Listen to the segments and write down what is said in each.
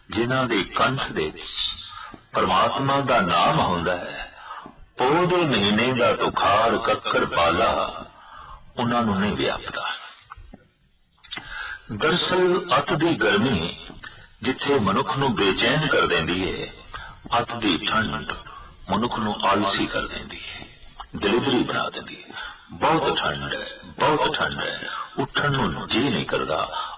जिन्हां दे कंठ दे परमात्मा दा नाम हुंदा है, पौह दे महीने दा तुखार कक्कर पाला उन्हां नूं नहीं व्यापदा। दरअसल अत दी गर्मी जिथे मनुख नूं बेचैन कर देंदी है, अत दी ठंड मनुख नूं आलसी कर देंदी है, दलिदरी बना देंदी है। बहुत ठंड है, बहुत ठंड है, उठन नूं जी नहीं करदा।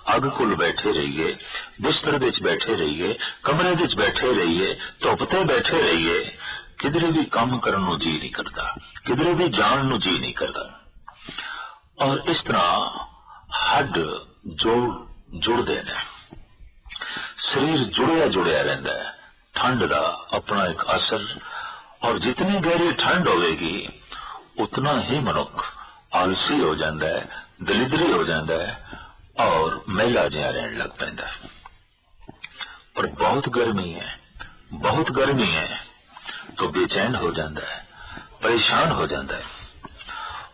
अग कोल बैठे रहिए, बिस्तर विच बैठे रहिए, कमरे विच बैठे रहिए, धुप ते बैठे रहिए, किधरे भी काम करन नूं जी नहीं करदा, किधरे भी जान नूं जी नहीं करदा। और इस तरह हड्ड जुड़दे ने, शरीर जुड़िया जुड़िया रहिंदा है। ठंड का अपना एक असर, और जितनी गहरी ठंड होगी उतना ही मनुख आलसी हो जाता है, दलिदरी हो जाता है और मैला जिहा रहन लग पैंदा है। पर बहुत गर्मी है, बहुत गर्मी है तो बेचैन हो जाता है, परेशान हो जाता है।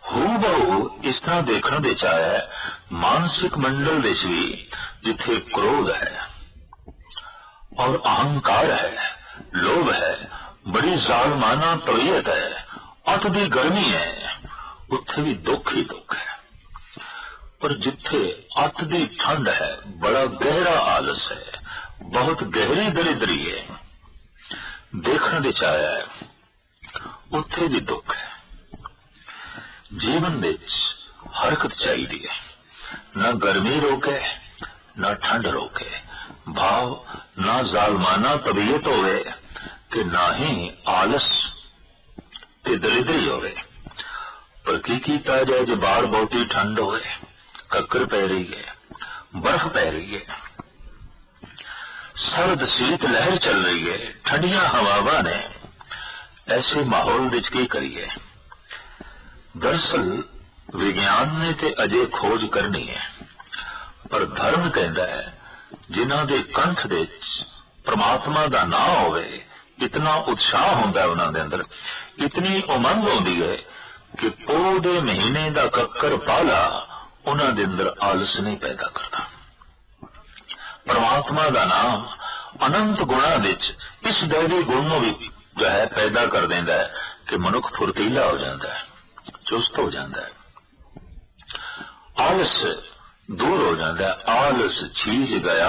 हू बहु इस तरह देखने दे चाहे मानसिक मंडल विच भी जिथे क्रोध है और अहंकार है, लोभ है, बड़ी जालमाना तबीयत है, अत दी गर्मी है, उत्थे भी दुख ही दुख है। पर जिथे अत दी ठंड है, बड़ा गहरा आलस है, बहुत गहरी दरिद्री है, देखने दे चाहे उत्थे भी दुख है। जीवन विच हरकत चाहिए है, ना गर्मी रोके ना ठंड रोके, भाव ना जालमाना तबीयत होवे ते ना ही आलस ते दरिद्री होवे। पर की कीता जाए जो बाहर बहुती ठंड होवे, कक्कर पै रही है, बर्फ पै रही है, सर्द शीत लहर चल रही है, ठंडिया हवावां ने, ऐसे माहौल विच की करिए। दरअसल विज्ञान ने ते अजे खोज करनी है, पर धर्म कहता है जिन्हां दे कंठ दे परमात्मा दा नाम होवे, इतना उत्साह होंदा है उन्हां दे अंदर, इतनी उमंग होंदी है कि पोह दे महीने दा कक्कर पाला उन्हां दे अंदर आलस नहीं पैदा करता। परमात्मा दा नाम अनंत गुणा विच इस दैवी गुण नूं भी जो है पैदा कर देंदा है कि मनुख फुर्तीला हो जाता है, चुस्त हो जाता है, आलस दूर हो जाता है। आलस छीज गया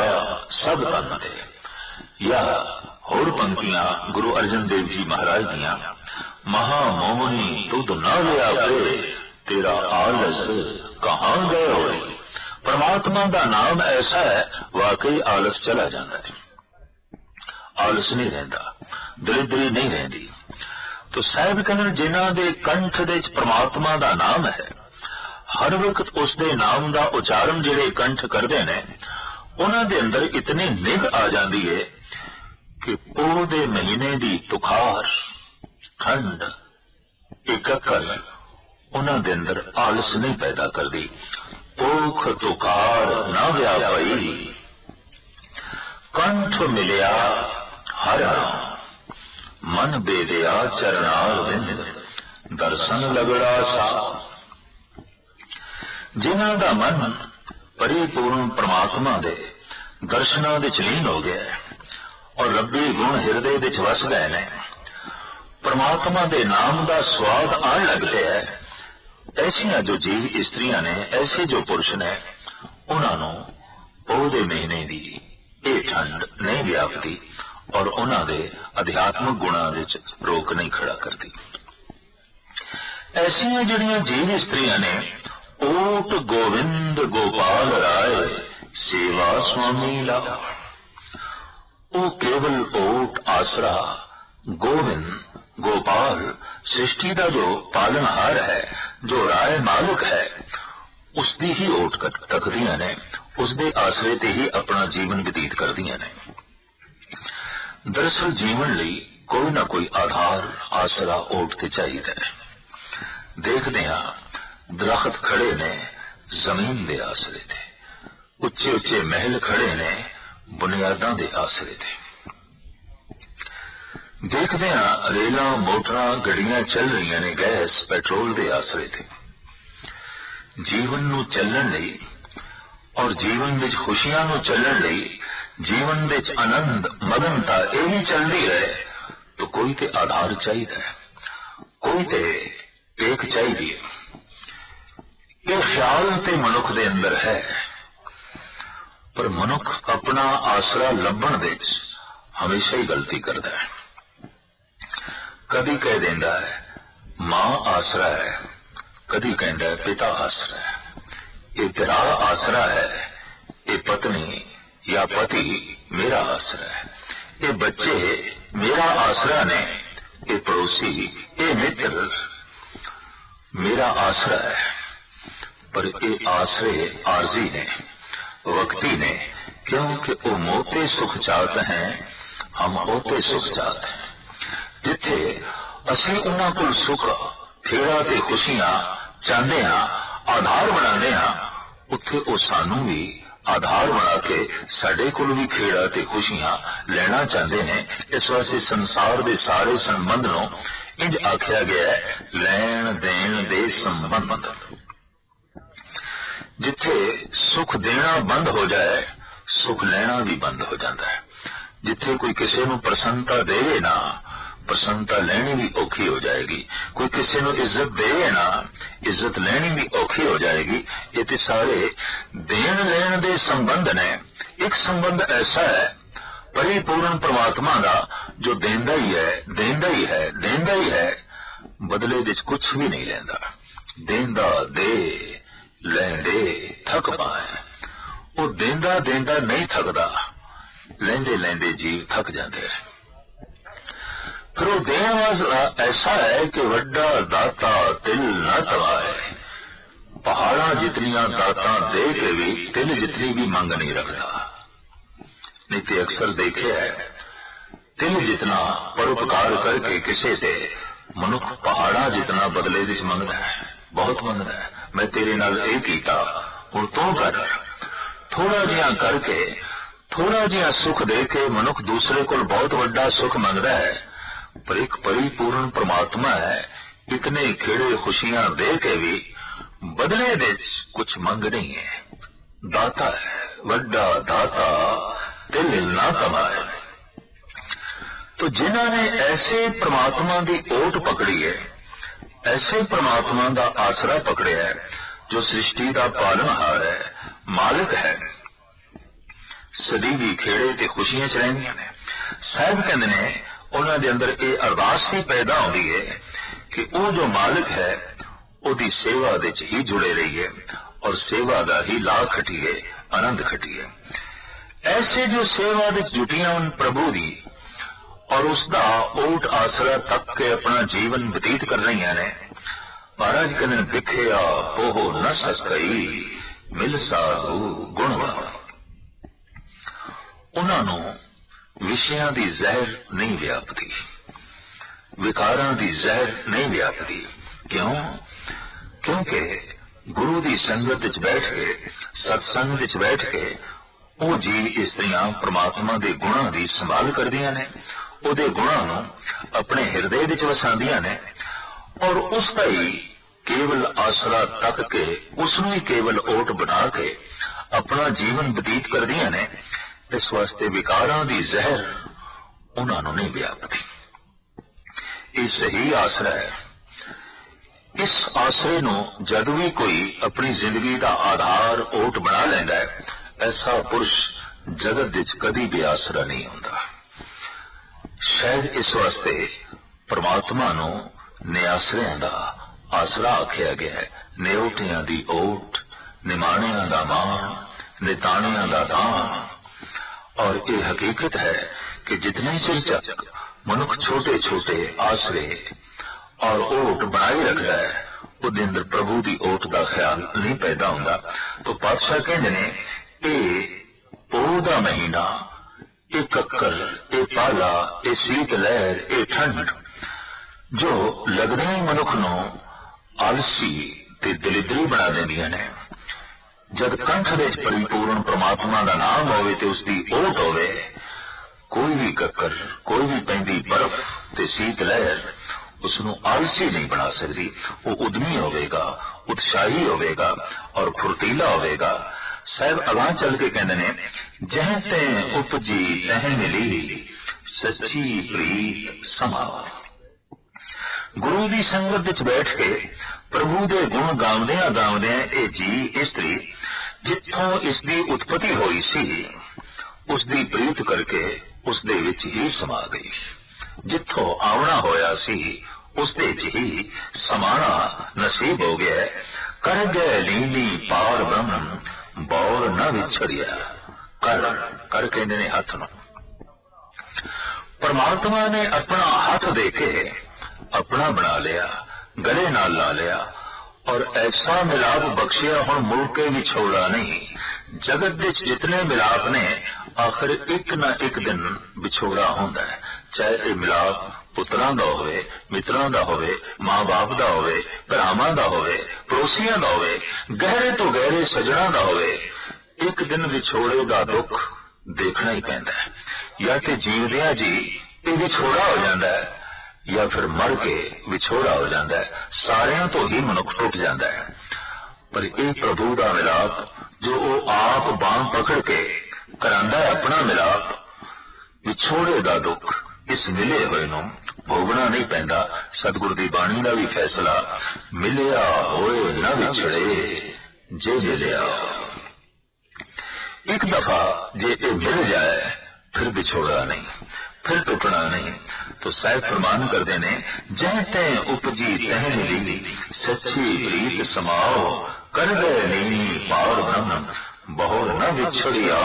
सब तन ते, या होर पंक्तियां गुरु अर्जन देव जी महाराज दियां, महामोहनी तुध न व्यापे तेरा आलस कहां गए होए। परमात्मा का नाम ऐसा है, वाकई आलस चला जाता है, आलस नहीं रहता, दरिद्री नहीं रहती। तो साहब कहना जिन्हां दे कंठ दे परमात्मा का नाम है, हर वक्त उसके नाम का उचारण जिहड़े कंठ करते हैं, उन्हां दे अंदर इतनी निग आ जाती है कि पोह दे महीने की तुखार ठंड एककर उन्हां दे अंदर आलस नहीं पैदा करती। पोख तुखार न व्यापई कंठ मिलिया हर मन बेदिया चरणार बिंद दर्शन लगड़ा सा। जिन्हां दा मन परिपूर्ण परमात्मा दे दर्शनां विच लीन हो गया है और रब्बी गुण हिरदे विच वस गए ने, परमात्मा दे नाम दा स्वाद आन लगते है, ऐसियां जो जीव स्त्रियां ने, ऐसे जो पुरुष ने, उन्हां नूं पोह दे महीने दी ये ठंड नहीं व्यापती और उन्हां दे अध्यात्मक गुणां विच रोक नहीं खड़ा करती। ऐसियां जिहड़ियां जीव स्त्रियां ने, ओट गोविंद गोपाल राय सेवा स्वामी ला, वो केवल ओट आसरा गोविंद गोपाल सृष्टि का जो पालनहार है, जो राय मालिक है, उसकी ही ओट तकदियां ने, उसके आसरे ते ही अपना जीवन व्यतीत करदियां ने। दरअसल जीवन लई कोई ना कोई आधार आसरा ओट ते चाहिए। देखते हैं दरख्त खड़े ने जमीन दे आसरे थे, उच्चे उच्चे महल खड़े ने बुनियादा दे आसरे थे। देखते हैं रेल मोटर गड्डियां चल रही ने गैस पेट्रोल के आसरे थे। जीवन नूं चलण लई और जीवन विच खुशियां नूं चलण लई जीवन दे च आनंद मगनता यही चलती रहे तो कोई ते आधार चाहिए, कोई ते टेक चाहिए। ये ख्याल ते मनुख दे अंदर है, पर मनुख अपना आसरा लभण दे च हमेशा ही गलती करता है। कदी कह देंदा है मां आसरा है, कदी कहता है पिता आसरा है। ये तेरा आसरा है, ये पत्नी या पति मेरा आसरा है, ये बच्चे मेरा आसरा ने, ये पड़ोसी, ये मित्र मेरा आसरा है। पर ये आसरे आरजी ने, वक्ती ने, क्योंकि वो मोते सुख चाहते हैं, हम होते सुख चाहते हैं। जिथे असी उन्हां कोल सुख खेड़ा ते खुशियां चाहते हैं, आधार बनाते हैं, उत्थे वो सानू भी आधार बना के साडे कोल भी खेड़ा ते खुशियां लेना चाहते हैं। इस वास्ते संसार दे सारे संबंध नूं इंज आख्या गया है लैण देण दे संबंध। जिथे सुख देना बंद हो जाए सुख लेना भी बंद हो जाता है। जिथे कोई किसी नूं प्रसन्नता देवे ना प्रसन्नता लेनी भी औखी हो जाएगी, कोई किसी को इज्जत दे ना इज्जत लेनी भी औखी हो जाएगी। ये तो सारे देन लेन दे संबंध ने। एक संबंध ऐसा है परिपूर्ण परमात्मा का जो देंदा ही है, देंदा ही है, देंदा ही है, बदले विच कुछ भी नहीं लेंदा। देंदा दे लेंदे थक पाए, वो देंदा देंदा नहीं थकदा, लेंदे लेंदे जीव थक जाते हैं। फिर वो देने वाला ऐसा है कि वड्डा दाता तिल न तवाए। पहाड़ा जितनियां दाता दे के भी तिल जितनी भी मंग नहीं रखता। नहीं तो अक्सर देखे है तिल जितना परोपकार करके किसी से मनुख पहाड़ा जितना बदले विच मंगदा है, बहुत मंगदा है। मैं तेरे नाल ये कीता हुण तू कर। थोड़ा जिहा करके थोड़ा जिहा सुख दे के मनुख दूसरे को बहुत वड्डा सुख मंगदा है। पर एक परिपूर्ण परमात्मा है, इतने खेड़े खुशियां दे के भी बदले दे कुछ मंग नहीं है। दाता है, वड्डा दाता तिल ना कमाए। तो जिन्हों ने ऐसे परमात्मा की ओट पकड़ी है, ऐसे परमात्मा का आसरा पकड़िया है जो सृष्टि का पालनहार है, मालिक है, सदी भी खेड़े ते खुशियां च रहिंदियां ने। साहब कहते ने उन्होंने दे अंदर ये अरदास भी पैदा होती है कि वो जो मालिक है उसकी सेवा दे च ही जुड़े रहिए और सेवा का ही लाभ खटीए, आनंद खटीए। ऐसे जो सेवा दे जुटियां उन प्रभु दी और उसका ओट आसरा तक के अपना जीवन बतीत कर रही ने। महाराज कहते बिखिया ओहो न सकई मिल साहू गुणवान। उन्होंने विषयां दी जहर नहीं व्यापती, विकारां दी जहर नहीं व्यापती। क्यों? क्योंकि गुरु की संगत विच बैठ के, सत्संग विच बैठ के वो जीव इस्त्रियां परमात्मा के गुणां की संभाल करदियां ने, उहदे गुणां नूं अपने हिरदे विच वसांदियां ने और उसका ही केवल आसरा तक के उसनूं ही केवल ओट बना के अपना जीवन बतीत करदियां ने। इस वास्ते विकारां दी जहर उन्होंने नहीं व्यापती। ये सही आसरा है। इस आसरे नूं जद भी कोई अपनी जिंदगी का आधार ओट बना लेंदा है, ऐसा पुरुष जगत विच कदी भी आसरा नहीं होंदा। शायद इस वास्ते परमात्मा नूं निआसरियां दा आसरा आख्या गया है। निओटियां दी ओट, निमाणियां दा मान, निताणियां दा दान। और ये हकीकत है कि जितने चिर तक मनुख छोटे छोटे आसरे और ओट बनाए रखता है, उसके अंदर प्रभु की ओट का ख्याल नहीं पैदा होता। तो पातशाह कहते ने ये पो दा महीना, ये कक्कर, ये पाला, ये शीत लहर, ये ठंड जो लगदे ही मनुख नूं आलसी ते दलिदरी बना देंदियां ने। जब कंठ दे परिपूर्ण परमात्मा का नाम होवे ते उसकी ओट होवे, कोई भी कक्कर, कोई भी पैंदी बर्फ ते शीत लहर उसनूं आलसी नहीं बना सकती। वो उद्यमी होवेगा, उत्साही होवेगा और फुर्तीला होवेगा। ਸਾਹਿਬ ਅਗਾਂਹ ਚੱਲ ਕੇ ਕਹਿੰਦੇ ਨੇ, ਜਹ ਤੇ ਉਪਜੀ ਤਹ ਮਿਲੀ ਸੱਚੀ ਪ੍ਰੀਤ ਸਮਾ। ਗੁਰੂ ਦੀ ਸੰਗਤ ਵਿੱਚ ਬੈਠ ਕੇ ਪ੍ਰਭੂ ਦੇ ਗੁਣ ਗਾਉਂਦਿਆਂ ਗਾਉਂਦਿਆਂ ਇਹ ਜੀ ਇਸਤਰੀ ਜਿੱਥੋਂ ਇਸ ਦੀ ਉਤਪਤੀ ਹੋਈ ਸੀ ਉਸ ਦੀ ਪ੍ਰੀਤ ਕਰਕੇ ਉਸ ਦੇ ਵਿੱਚ ਹੀ ਸਮਾ ਗਈ। ਜਿੱਥੋਂ ਆਉਣਾ ਹੋਇਆ ਸੀ ਉਸ ਦੇ ਚ ਹੀ ਸਮਾਣਾ ਨਸੀਬ ਹੋ ਗਿਆ। ਕਰ ਗਏ ਲੀਲੀ ਪਾਰ ਬ੍ਰਹਮ ਬੌਰ ਨਾ ਵਿਛੜਿਆ। ਕਰ ਕਹਿੰਦੇ ਨੇ ਹੱਥ ਨੂੰ। परमात्मा ने अपना हाथ देके अपना बना लिया, गले नाल ला लिया और ऐसा मिलाप बख्शिया हुण मुड़ के विछोड़ा नहीं। जगत विच जितने मिलाप ने आखिर एक ना एक दिन विछोड़ा होंदा है, चाहे ये मिलाप पुत्रां दा होवे, मित्रां दा होवे, मां बाप दा होवे, भरावां दा होवे, पड़ोसियां दा होवे, गहरे तो गहरे सजणा दा होवे। एक दिन विछोड़े दा दुख देखना ही पैंदा है। या तो जीवदिया जी ये विछोड़ा हो जाता है या फिर मर के विछोड़ा हो जाता है। सारियां तो ही मनुख टुट जाता है, पर यह प्रभु का मिलाप जो वो आप बांह पकड़ के करांदा है अपना मिलाप, विछोड़े का दुख इस मिले हुए नूं भोगना नहीं पैंदा। सतगुरु की बाणी का भी फैसला, मिलिया होए न विछड़े जे मिलिया। एक दफा जे ये मिल जाए फिर विछोड़ा नहीं, फिर टुटना नहीं। तो साहिब फरमान करते ने, जह तैं उपजी तह मिली सच्ची प्रीत समाओ। कर गए नीनी पार ब्रह्म बहुर न विछड़िया।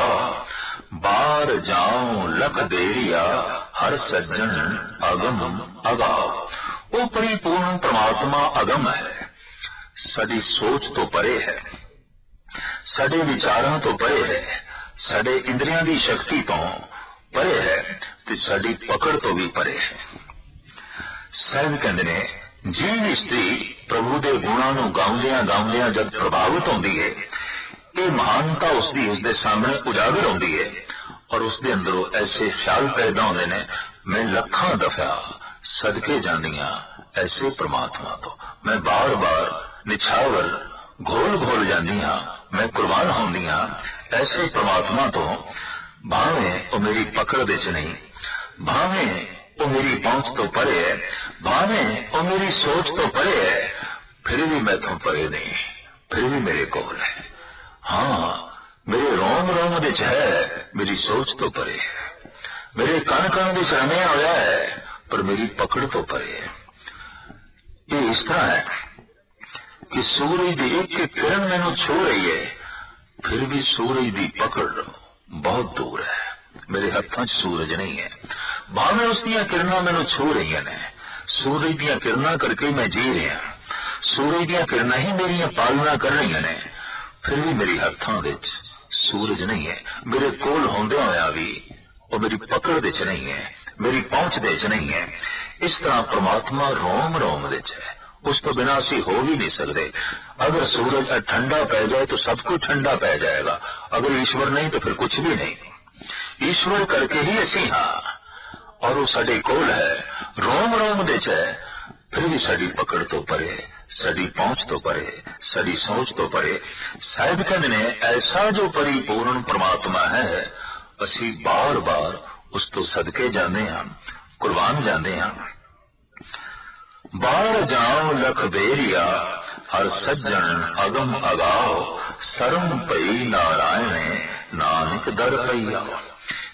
बार जाऊं लख देरिया हर सज्जन अगम अगाओ। वो परिपूर्ण परमात्मा अगम है, साडी सोच तो परे है, साडे विचारां तो परे है, साडे इंद्रियां दी शक्ति तो परे है ते साडी पकड़ तो भी परे है। साहिब कहंदे ने, जीव स्त्री प्रभु दे गुणां नूं गाउंदियां गाउंदियां जब प्रभावित होंदी है, ये महानता उसदी उसदे सामने उजागर होंदी है और उसदे अंदरों ऐसे ख्याल पैदा होंदे ने, मैं लखां दफा सदके जांदियां ऐसे परमात्मा तो, मैं बार बार निछावर घोल घोल जांदियां, मैं कुर्बान होंदियां ऐसे परमात्मा तो। भावें वो मेरी पकड़ दे च नहीं, भावें वो मेरी पहुंच तो परे है, भावें वो मेरी सोच तो परे है, फिर भी मैं तो परे नहीं, फिर भी मेरे कोल है। हाँ, मेरे रोम रोम दे च है, मेरी सोच तो परे है, मेरे कण कण दे च रमिया होया है, पर मेरी पकड़ तो परे है। ये इस तरह है कि सूरज की एक एक किरण मैनू छू रही है, फिर भी सूरज की पकड़ बहुत दूर है, मेरे हाथों च सूरज नहीं है। भावें उसदियां किरणां मैनू छू रही ने, सूरज दियां किरणां करके मैं जी रहा, सूरज दियां किरणां ही मेरियां पालना कर रही ने, फिर भी मेरे हाथों विच सूरज नहीं है। मेरे कोल होंदे होया भी वो मेरी पकड़ दे च नहीं है, मेरी पहुंच दे च नहीं है। इस तरह परमात्मा रोम रोम दे च है, उस तो बिना असी हो भी नहीं सकते। अगर सूरज ठंडा पै जाए तो सब कुछ ठंडा पै जाएगा, अगर ईश्वर नहीं तो फिर कुछ भी नहीं। ईश्वर करके ही असी हाँ और वो साडे कोल है, रोम रोम दे च है, फिर भी साडी पकड़ तो परे, साडी पहुंच तो परे, साडी सोच तो परे। साहिब कहते ने, ऐसा जो परिपूर्ण परमात्मा है असी बार बार उस तो सदके जाते हैं, कुर्बान जाते हैं। बार जाओ लख बेरिया हर सज्जन अगम अगाओ। सरम पई नारायण नानक दर पईया।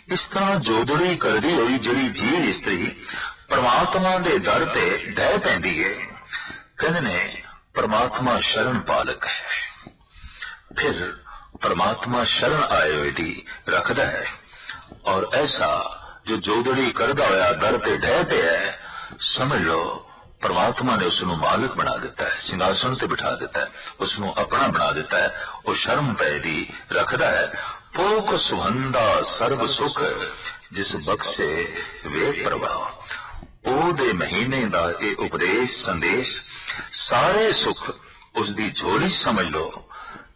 इस तरह जोदड़ी करदी हुई जिहड़ी जीव स्त्री परमात्मा दे दर ते ढह पैंदी है, कहंदे ने परमात्मा शरण पालक है। फिर परमात्मा शरण आए हुए दी रखदा है और ऐसा जो जोदड़ी करदा होया दर ते ढह पे है, समझ लो परमात्मा ने उसनों मालिक बना देता है, सिंहासन ते बिठा देता है, उसनों अपना बना देता है। वो शर्म पैदी रखदा है। पोक सुहंदा सर्व सुख जिस बख्शे वे प्रवाह। ओ दे महीने दा ये उपदेश संदेश सारे सुख उसदी झोली समझ लो,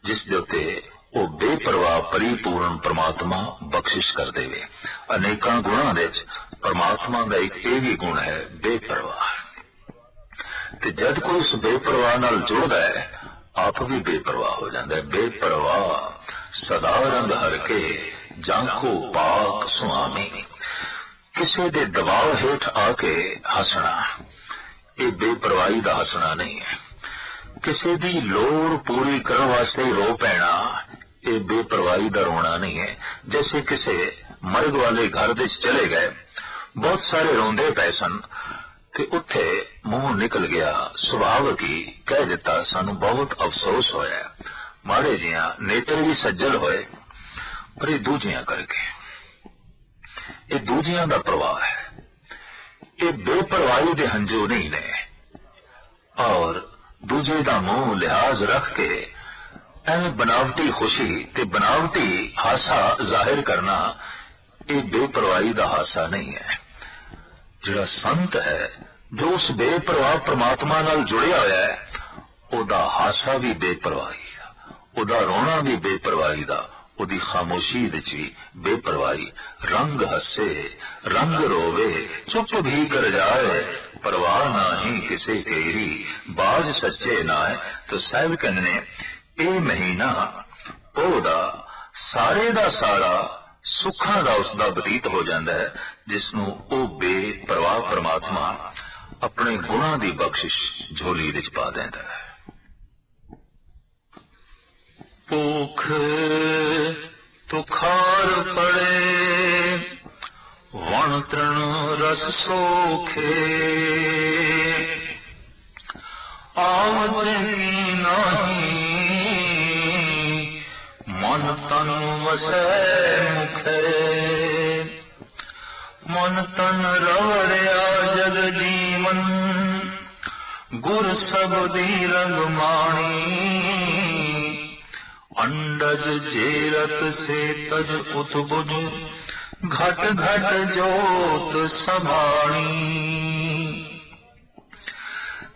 जिस दे उत्ते वो बेपरवाह परिपूर्ण परमात्मा बख्शिश कर देवे। अनेकां गुणां दे विच परमात्मा दा एक ये भी गुण है बेपरवाह। ते जद कोई उस बेपरवाह नाल जुड़दा है, आप भी बेपरवाह हो जाता है। बेपरवाह सदा रंग हर के जांको पाक सुआमी। किसी दे दबाव हेठ आके हसना ये बेपरवाही दा हसना नहीं है। किसी दी लोड़ पूरी करने वास्ते रो पैना ये बेपरवाही दा रोना नहीं है। जैसे किसी मर्ग वाले घर दे चले गए, बहुत सारे रोंदे पै सन ते उत्थे मुंह निकल गया, सुभावक ही कह दिता सानू बहुत अफसोस होया, माड़े जिया नेत्र भी सज्जल होए, पर ये दूजियां करके, ये दूजियां दा प्रवाह है। ये बेपरवाही दे हंजू नहीं ने, और दूजे दा मुंह लिहाज रख के एवं बनावटी खुशी ते बनावटी हासा जाहिर करना ये बेपरवाही दा हासा नहीं है। जिहड़ा संत है, जो उस बेपरवाह परमात्मा नाल जुड़िया होया है, ओदा हासा भी बेपरवाही दा, ओदा रोना भी बेपरवाही दा, ओदी खामोशी विच भी बेपरवाही। रंग हसे रंग रोवे चुप भी कर जाए, परवाह ना ही किसे केरी बाज सच्चे ना है। तो साहिब कहंदे ने ये महीना ओदा सारे दा सारा सुखा दा उसदा बतीत हो जाता है, जिसनू ओ बेपरवाह परमात्मा अपने गुणों की बख्शिश झोली विच पा देंदा है। भूख तुखार पड़े वण तृण रस सोखे, आवत नाही मन तन वसै मुखे। मन तन रवड़िया जग जीवन, गुर सबदी रंग माणी। अंडज जेरत से तज उतबुज, घट घट जोत सभाणी।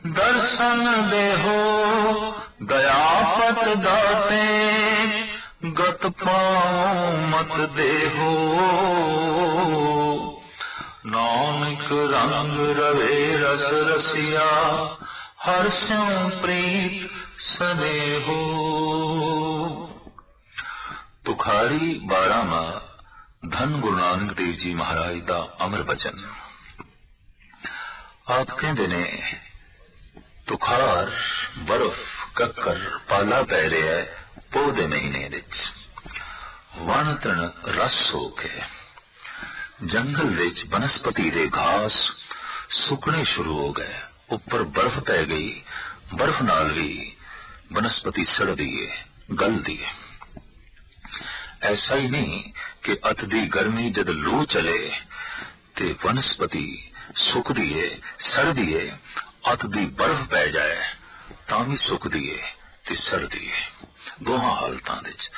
दर्शन देहो दयापत दाते, गत पाओ मत देहो। नानक रंग रवे रस रसिया, हर स्यों प्रीत सदेहो। तुखारी 12वां धन गुरु नानक देव जी महाराज दा अमर बचन। आप कहते ने तुखार बर्फ कक्कर पाला पै रहा है पोह दे महीने विच। वण तृण रस सोखे, जंगल विच बनस्पति दे घास सुकने शुरू हो गए, ऊपर बर्फ पै गई, बर्फ नाल भी बनस्पति सड़दी है, गलदी है। ऐसा ही नहीं कि अत दी गर्मी जद लू चले ते वनस्पति सुकदी है सड़दी है, अत दी बर्फ पै जाए तां भी सुकदी है ते सड़दी है। दोहां हालतां विच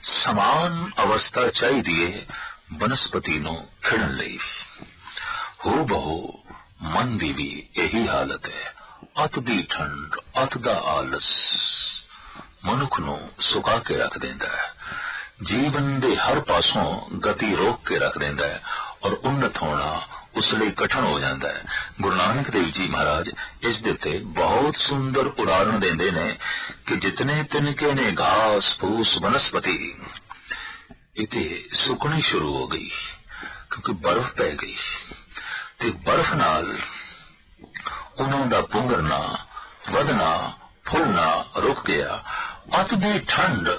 समान अवस्था चाहिदी है वनस्पति नूं खिड़न लई। हो बहु मन दी भी यही हालत है। अत दी ठंड, अत दा आलस मनुख नूं सुका के रख देंदा है, जीवन दे हर पासों गति रोक के रख देंदा है, और उन्नत होना उस लिए कठिन हो जाता है। गुरु नानक देव जी महाराज इस देते बहुत सुंदर उदाहरण देंदे ने कि जितने तिनके ने घास फूस वनस्पति इते सुकनी शुरू हो गई क्योंकि बर्फ पै गई, ते बर्फ नाल उन्हों दा पुंगरना वधना फुलना रुक गया। अत दी ठंड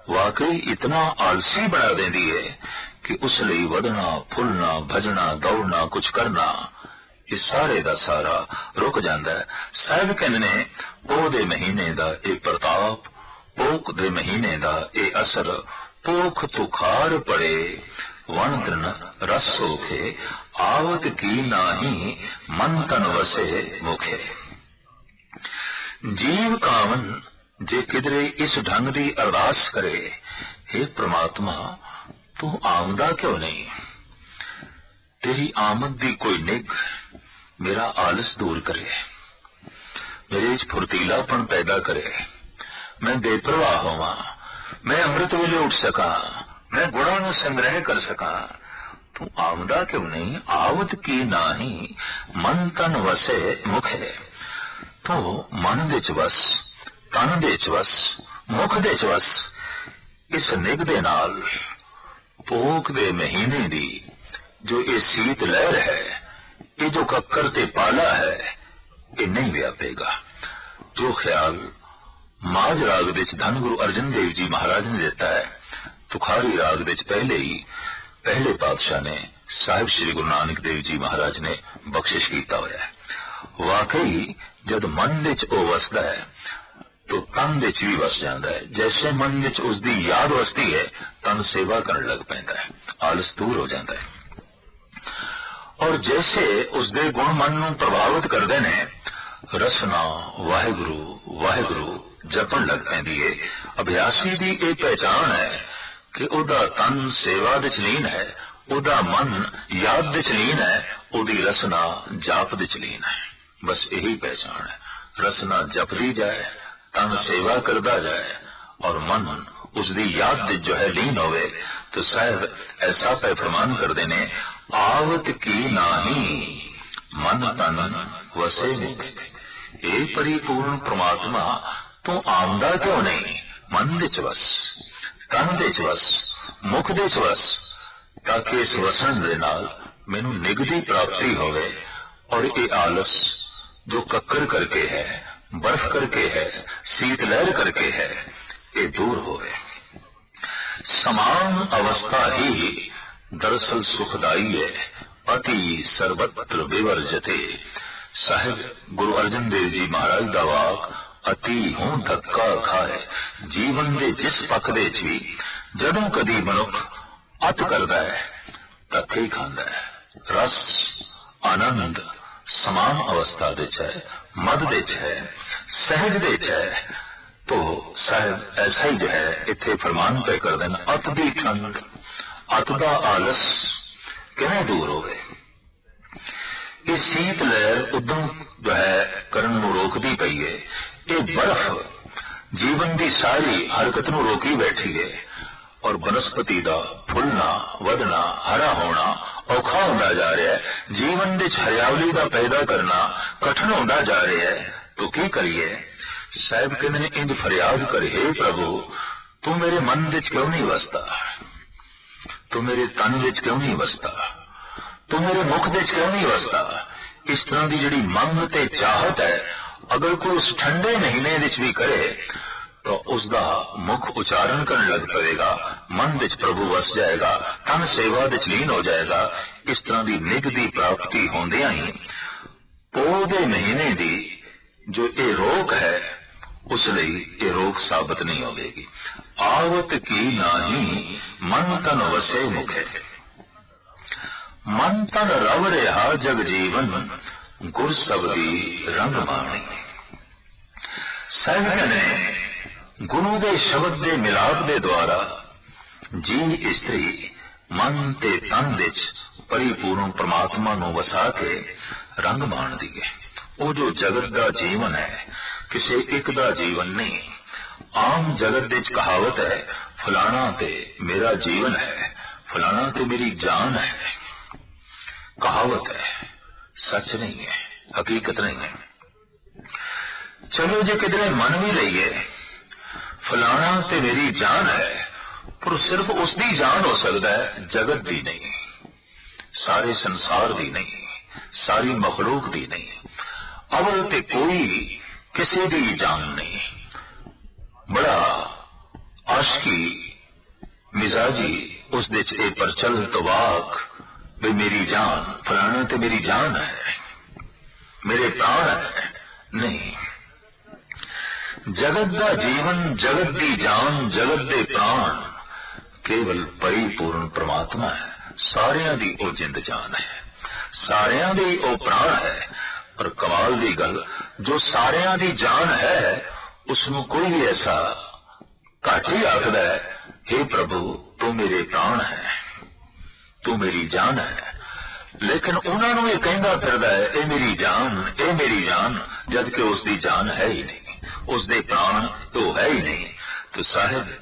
वाकई इतना आलसी बना देती है कि उस लिए वधना फुलना भजना दौड़ना कुछ करना ये सारे दा सारा रुक जाता है। साहिब कहने ने पोह दे महीने दा एक प्रताप, पोख दे महीने दा ए असर, पोख तुखार पड़े वण तृण रस सोखे, आवत की नाही मन तन वसे मुखे। जीव कामन जे किधरे इस ढंग दी अरदास करे, हे प्रमात्मा तू आमदा क्यों नहीं, तेरी आमद दी कोई निग मेरा आलस दूर करे, मेरे फुर्तीलापन पैदा करे, मैं बेपरवाह होवा, मैं अमृत वेले उठ सका, मैं गुणों नूं संग्रह कर सका। तू आमदा क्यों नहीं, आवत की नाही मन तन वसे मुखे। तो मन दे च वस, तन दे च वस, मुख दे च वस, इस निग दे नाल पोख दे महीने दी जो ये सीत लहर है, ये जो कक्कर ते पाला है, ये नहीं व्यापेगा। जो ख्याल माज राग दे धन गुरु अर्जन देव जी महाराज ने देता है, तुखारी राग दे पहले ही पहले पातशाह ने साहिब श्री गुरु नानक देव जी महाराज ने बख्शिश किया होया है। वाकई जब मन विच ओ वसदा है तो तन विच भी वस जाता है। जैसे मन विच उसकी याद वसती है, तन सेवा करने लग पैंदा है, आलस दूर हो जाता है। और जैसे उसके गुण मन नूं प्रभावित करते हैं, रसना वाहिगुरु वाहिगुरु जपन लग पैंदी है। अभ्यासी की यह पहचान है कि उहदा तन सेवा विच लीन है, उहदा मन याद विच लीन है, उहदी रसना जाप विच लीन है। बस यही पहचान है। रसना जपदी जाए, तन सेवा करता जाए और मन उसकी याद विच जो है लीन होवे, तो साहब ऐसा पे फरमान करते ने, आवत की नाही मन तन वसे मुख। हे परिपूर्ण परमात्मा, तू आमदा क्यों नहीं? मन विच वस, तन विच वस, मुख विच वस, ताकि इस वसन दे नाल मैनू निगदी प्राप्ति होवे और ये आलस जो कक्कर करके है, बर्फ करके है, शीत लहर करके है, ये दूर होवे। समान अवस्था ही दरअसल सुखदाई है, अति सर्वत्र विवर्जते। साहिब गुरु अर्जन देव जी महाराज दा वाक, अति हूं धक्का खाए। जीवन दे जिस पक्ष दे च भी जदों कदी मनुख अत करदा है, धक्के ही खांदा है। रस आनंद समान अवस्था दे च है, मद दे च है, सहज दे च है। तो साहब ऐसा ही जो है इत्थे फरमान पे कर देना, अत दी ठंड, अत दा आलस किवें दूर होवे। ये शीत लहर उदम जो है करन नूं रोकदी पई है, ये बर्फ जीवन की सारी हरकत नूं रोकी बैठी है और बनस्पति का फुलना वधना हरा होना औखा होता जा रहा है। जीवन विच हरियावली का पैदा करना कठिन होता जा रहा है। तो की करिए? साहब कहते ने, इंज फरियाद कर, हे प्रभु तू मेरे मन विच क्यों नहीं वसता, तू मेरे तन विच क्यों नहीं वसता, तू मेरे मुख विच क्यों नहीं वसता। इस तरह की जिहड़ी मंग ते चाहत है, अगर कोई उस ठंडे महीने विच भी करे तो उसका मुख उच्चारण करने लग पड़ेगा, मन विच प्रभु वस जाएगा, तन सेवा विच लीन हो जाएगा। इस तरह की निग की प्राप्ति होंदियां ही पो दे महीने की जो ये रोक है, उस लिए ये रोक साबित नहीं होगी। आवत की नाही मन तन वसे मुखे, मन तन रव रहा जग जीवन, गुर सबदी रंग माणी। साहिब ने गुरु दे शब्द दे मिलाप दे द्वारा जी इस्त्री मन ते तन विच परिपूर्ण परमात्मा नूं वसा के रंग मान दी है। वो जो जगत का जीवन है, किसी एक का जीवन नहीं। आम जगत विच कहावत है, फलाना ते मेरा जीवन है, फलाना ते मेरी जान है। कहावत है, सच नहीं है, हकीकत नहीं है। चलो जो किधरे मन भी लईए, फलाना ते मेरी जान है, पर सिर्फ उसकी जान हो सकता है, जगत दी नहीं, सारे संसार दी नहीं, सारी मखलूक दी नहीं। अवल ते कोई किसी की जान नहीं। बड़ा आशकी मिजाजी उस दे च प्रचल तो वाक भी मेरी जान, फलाना ते मेरी जान है, मेरे प्राण है। नहीं, जगत का जीवन, जगत की जान, जगत के प्राण केवल परिपूर्ण परमात्मा है। सारियां दी ओ जिंद जान है, सारियां दी ओ प्राण है। पर कमाल की गल, जो सारियां दी जान है, उसनों कोई भी ऐसा घट ही आखदा है, हे प्रभु तू मेरे प्राण है, तू मेरी जान है। लेकिन उन्होंने ये कहता फिरदा है, ए मेरी जान, ए मेरी जान, जबकि उसकी जान है ही नहीं, उसके प्राण तो है ही नहीं। तो साहिब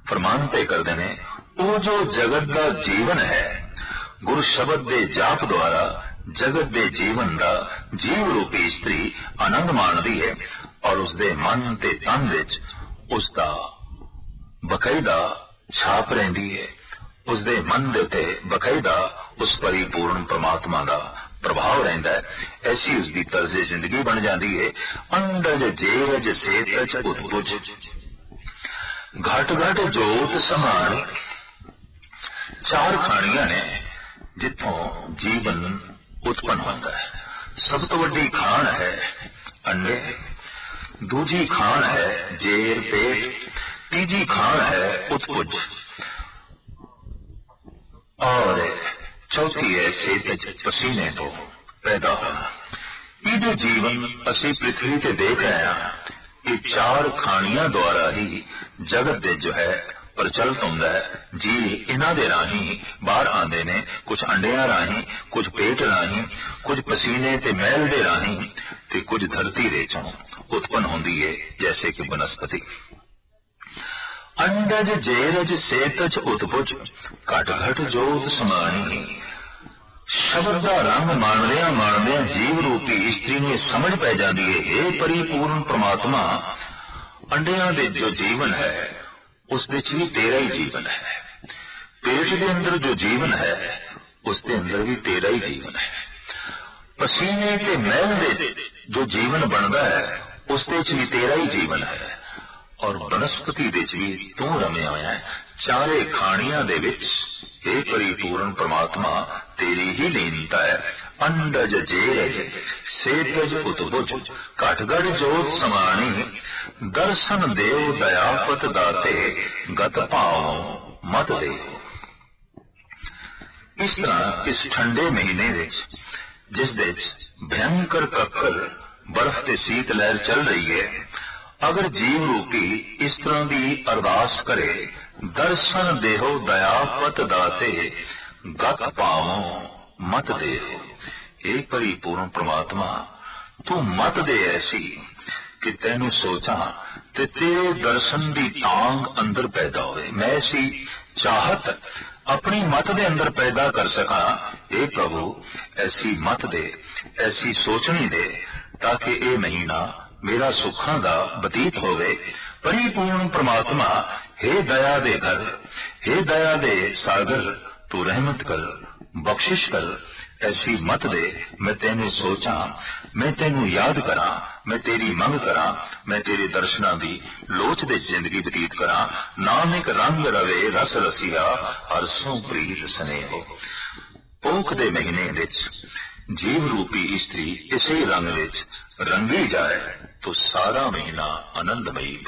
फरमान पे कर देने, वो जो जगत का जीवन है, गुरु शब्द के जाप द्वारा जगत के जीवन का जीव रूपी स्त्री आनंद मानती है और उसके मन ते तन विच उसका बकायदा छाप रहिंदी है, उसदे मन दे उत्ते बकायदा उस परिपूर्ण परमात्मा का प्रभाव रहिंदा है। ऐसी उसकी तर्ज जिंदगी बन जाती है। अंडज जेरज सेतज उद्भुज घट घट जोत समान। चार खानियां ने जिथों जीवन उत्पन्न होता है। सब तो वड्डी खान है अंडे, दूजी खान है जेर पेट, तीजी खान है उत्पुज और चौथी है सेतज पसीने तो पैदा होना। ये जो जीवन असी पृथ्वी ते देख रहे हैं, ये चार खानियां द्वारा ही जगत दे जो है प्रचलित होंदा है। जी इन्हां दे राही बाहर आंदे ने, कुछ अंडियां राही, कुछ पेट राही, कुछ पसीने ते मैल दे राही ते कुछ धरती दे चों उत्पन्न होंदी है, जैसे कि वनस्पति। अंडज जेरज सेतज उत्पुज घट घट जोत समानी। शब्द का रंग माणदिया जीव रूपी स्त्री में समझ पै जाती है, हे परिपूर्ण परमात्मा, अंडिया दे जो जीवन है उस दे भी तेरा ही जीवन है। पेट के अंदर जो जीवन है उसके अंदर भी तेरा ही जीवन है। पसीने के मैल दे जो जीवन बनता है उसके भी तेरा ही जीवन है। और वनस्पति दे भी तू रमिया होया है। चारे खानियां दे विच हे परिपूर्ण परमात्मा तेरी ही लीनता है। अंडज जेरज सेतज उत्भुज घट घट जोत समानी। दर्शन देव दयापत दाते गत भाव मत देव। इस तरह इस ठंडे महीने विच जिस दे भयंकर कक्कर बर्फ ते शीत लहर चल रही है, अगर जीव रूपी इस तरह की अरदास करे, दर्शन देहो दयापत दाते गत पावो मत देहो। हे परिपूर्ण परमात्मा, तू मत दे ऐसी कि तेनू सोचा ते तेरे दर्शन की तांग अंदर पैदा होवे। मैं ऐसी चाहत अपनी मत दे अंदर पैदा कर सका। हे प्रभु, ऐसी मत दे, ऐसी सोचनी दे, ताकि ये महीना मेरा सुखां दा बतीत होवे। परिपूर्ण परमात्मा, हे दया दे घर, हे दया दे सागर, तू रहमत कर, बख्शिश कर। ऐसी मत दे मैं तेनू सोचा, मैं तेनू याद करा, मैं तेरी मंग करा, मैं तेरे दर्शना दी लोच दे जिंदगी बतीत करा। नानक रंग रवे रस रसिया, हरसों प्रीत स्नेहो। पोख दे महीने विच जीव रूपी स्त्री इसे रंग विच रंगी जाए तो सारा महीना आनंदमयी